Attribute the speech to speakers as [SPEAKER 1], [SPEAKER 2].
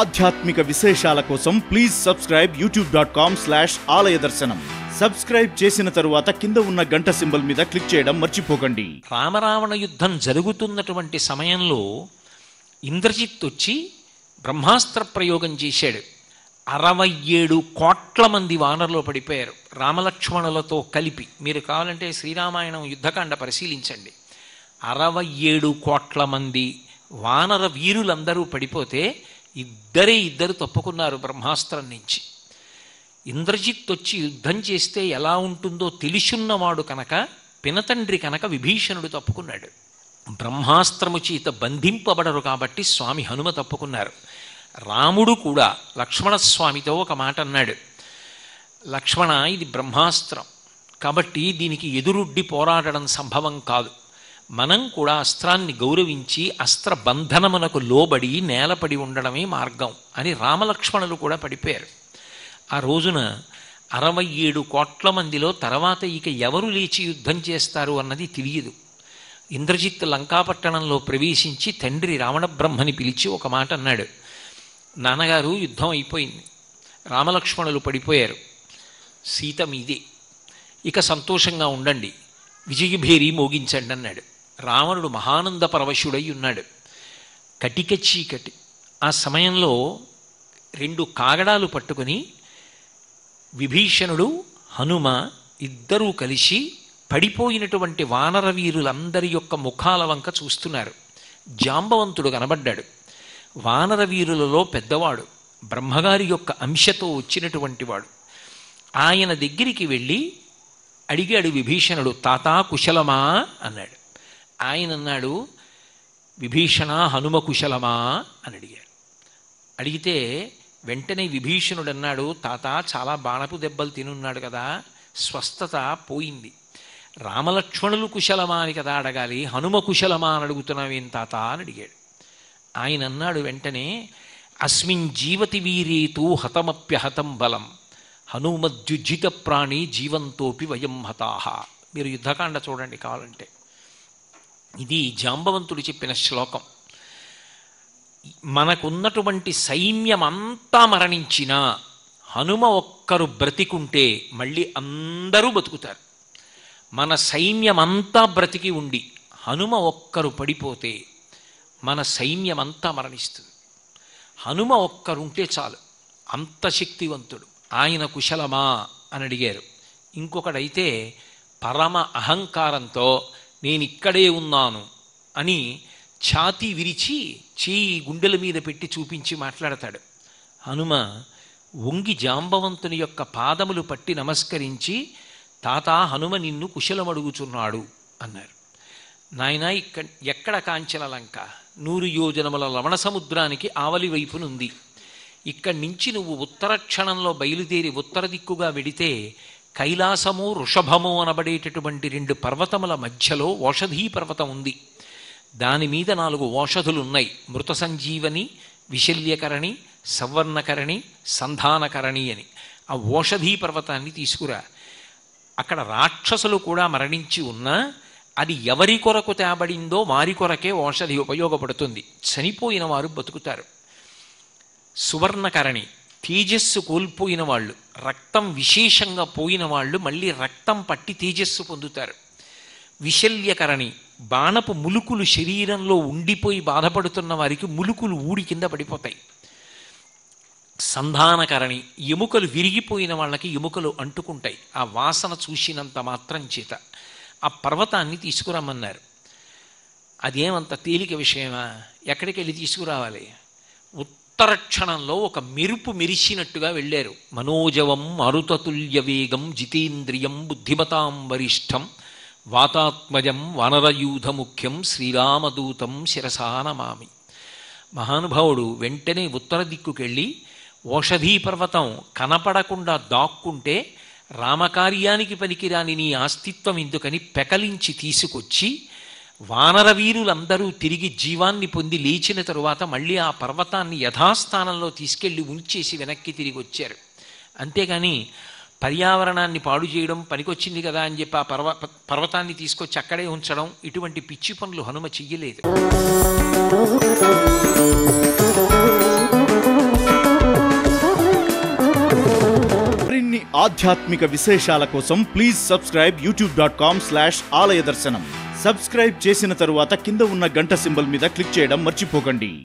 [SPEAKER 1] ఆధ్యాత్మిక విశేషాల కోసం ప్లీజ్ సబ్స్క్రైబ్ youtube.com/ఆలయ దర్శనం. సబ్స్క్రైబ్ చేసిన తరువాత కింద ఉన్న గంట సింబల్ మీద క్లిక్ చేయడం మర్చిపోకండి.
[SPEAKER 2] రామరావణ యుద్ధం జరుగుతున్నటువంటి సమయంలో ఇంద్రజిత్ వచ్చి బ్రహ్మాస్త్ర ప్రయోగం చేశాడు. 67 కోట్ల మంది వానరులో పడిపోయారు రామలక్ష్మణులతో కలిపి. మీరు కావాలంటే శ్రీరామాయణం యుద్ధకాండ పరిశీలించండి. 67 కోట్ల మంది వానర వీరులందరూ పడిపోతే ఇద్దరు తప్పుకున్నారు బ్రహ్మాస్త్రం నుంచి. ఇంద్రజిత్ వచ్చి యుద్ధం చేస్తే ఎలా ఉంటుందో తెలిసున్నవాడు కనుక, పినతండ్రి కనుక విభీషణుడు తప్పుకున్నాడు. బ్రహ్మాస్త్రము చేత బంధింపబడరు కాబట్టి స్వామి హనుమ తప్పుకున్నారు. రాముడు కూడా లక్ష్మణస్వామితో ఒక మాట అన్నాడు, లక్ష్మణ, ఇది బ్రహ్మాస్త్రం కాబట్టి దీనికి ఎదురుడ్డి పోరాడడం సంభవం కాదు. మనం కూడా అస్త్రాన్ని గౌరవించి అస్త్ర బంధనమునకు లోబడి నేలపడి ఉండడమే మార్గం అని రామలక్ష్మణులు కూడా పడిపోయారు. ఆ రోజున 67 కోట్ల మందిలో తర్వాత ఇక ఎవరు లేచి యుద్ధం చేస్తారు అన్నది తెలియదు. ఇంద్రజిత్ లంకాపట్టణంలో ప్రవేశించి తండ్రి రావణబ్రహ్మని పిలిచి ఒక మాట అన్నాడు, నాన్నగారు యుద్ధం అయిపోయింది, రామలక్ష్మణులు పడిపోయారు, సీత మీదే, ఇక సంతోషంగా ఉండండి, విజయభేరి మోగించండి అన్నాడు. రావణుడు మహానంద పరవశుడై ఉన్నాడు. కటిక చీకటి. ఆ సమయంలో 2 కాగడాలు పట్టుకుని విభీషణుడు హనుమ ఇద్దరూ కలిసి పడిపోయినటువంటి వానర వీరులందరి యొక్క ముఖాల వంక చూస్తున్నారు. జాంబవంతుడు కనబడ్డాడు. వానర వీరులలో పెద్దవాడు, బ్రహ్మగారి యొక్క అంశతో వచ్చినటువంటి వాడు. ఆయన దగ్గరికి వెళ్ళి అడిగాడు విభీషణుడు, తాతా కుశలమా అన్నాడు. ఆయన అన్నాడు, విభీషణ, హనుమ కుశలమా అని అడిగాడు. అడిగితే వెంటనే విభీషణుడు అన్నాడు, తాత చాలా బాణపు దెబ్బలు తినున్నాడు కదా, స్వస్థత పోయింది. రామలక్ష్మణులు కుశలమా అని కదా అడగాలి, హనుమ కుశలమా అని అడుగుతున్నావేం తాత అని అడిగాడు. ఆయన అన్నాడు వెంటనే, అస్మిన్ జీవతి వీరేతు హతమప్యహతం బలం హనుమద్యుజిత ప్రాణి జీవంతోపి వయం హతాహ. మీరు యుద్ధకాండ చూడండి కావాలంటే. ఇది జాంబవంతుడు చెప్పిన శ్లోకం. మనకున్నటువంటి సైన్యమంతా మరణించినా హనుమ ఒక్కరు బ్రతికుంటే మళ్ళీ అందరూ బతుకుతారు. మన సైన్యమంతా బ్రతికి ఉండి హనుమ ఒక్కరు పడిపోతే మన సైన్యమంతా మరణిస్తుంది. హనుమ ఒక్కరుంటే చాలు, అంత శక్తివంతుడు. ఆయన కుశలమా అని అడిగారు. ఇంకొకడైతే పరమ అహంకారంతో నేను ఇక్కడే ఉన్నాను అని ఛాతీ విరిచి చేయి గుండెల మీద పెట్టి చూపించి మాట్లాడతాడు. హనుమ వంగి జాంబవంతుని యొక్క పాదములు పట్టి నమస్కరించి, తాత, హనుమ నిన్ను కుశలమడుగుచున్నాడు అన్నారు. నాయన, ఎక్కడ కాంచన లంక? 100 యోజనముల లవణ సముద్రానికి ఆవలి వైపునుంది. ఇక్కడి నుంచి నువ్వు ఉత్తర క్షణంలో బయలుదేరి ఉత్తర దిక్కుగా వెడితే కైలాసము, వృషభము అనబడేటటువంటి 2 పర్వతముల మధ్యలో ఓషధీ పర్వతం ఉంది. దాని మీద 4 ఓషధులున్నాయి, మృత సంజీవని, విశల్యకరణి, సవర్ణకరణి, సంధానకరణి అని. ఆ ఓషధీ పర్వతాన్ని తీసుకురా. అక్కడ రాక్షసులు కూడా మరణించి ఉన్నా అది ఎవరి కొరకు తేబడిందో వారి కొరకే ఓషధి ఉపయోగపడుతుంది. చనిపోయిన వారు బతుకుతారు. సువర్ణకరణి, తేజస్సు కోల్పోయిన వాళ్ళు, రక్తం విశేషంగా పోయిన వాళ్ళు మళ్ళీ రక్తం పట్టి తేజస్సు పొందుతారు. విశల్యకరణి, బాణపు ములుకులు శరీరంలో ఉండిపోయి బాధపడుతున్న వారికి ములుకులు ఊడి కింద పడిపోతాయి. సంధానకరణి, ఎముకలు విరిగిపోయిన వాళ్ళకి ఎముకలు అంటుకుంటాయి ఆ వాసన చూసినంత మాత్రం చేత. ఆ పర్వతాన్ని తీసుకురమ్మన్నారు. అదేమంత తేలిక విషయమా? ఎక్కడికి వెళ్ళి తీసుకురావాలి? ఉత్తర క్షణంలో ఒక మెరుపు మెరిసినట్టుగా వెళ్ళారు. మనోజవం మరుతతుల్య వేగం జితేంద్రియం బుద్ధిమతాం వరిష్టం వాతాత్మజం వానరయూధ ముఖ్యం శ్రీరామదూతం శిరసా నమామి. మహానుభావుడు వెంటనే ఉత్తర దిక్కుకెళ్ళి ఓషధీ పర్వతం కనపడకుండా దాక్కుంటే రామకార్యానికి పనికిరాని నీ అస్తిత్వం ఎందుకని పెకలించి తీసుకొచ్చి వానర వీరులందరూ తిరిగి జీవాన్ని పొంది లేచిన తరువాత మళ్ళీ ఆ పర్వతాన్ని యథాస్థానంలో తీసుకెళ్ళి ఉంచేసి వెనక్కి తిరిగి వచ్చారు. అంతేగాని పర్యావరణాన్ని పాడు చేయడం పనికొచ్చింది కదా అని చెప్పి ఆ పర్వతాన్ని తీసుకొచ్చి అక్కడే ఉంచడం, ఇటువంటి పిచ్చి పనులు హనుమ చెయ్యలేదు.
[SPEAKER 1] ఆధ్యాత్మిక విశేషాల కోసం ప్లీజ్ సబ్స్క్రైబ్ youtube.com/ఆలయ దర్శనం. సబ్స్క్రైబ్ చేసిన తరువాత కింద ఉన్న గంట సింబల్ మీద క్లిక్ చేయడం మర్చిపోకండి.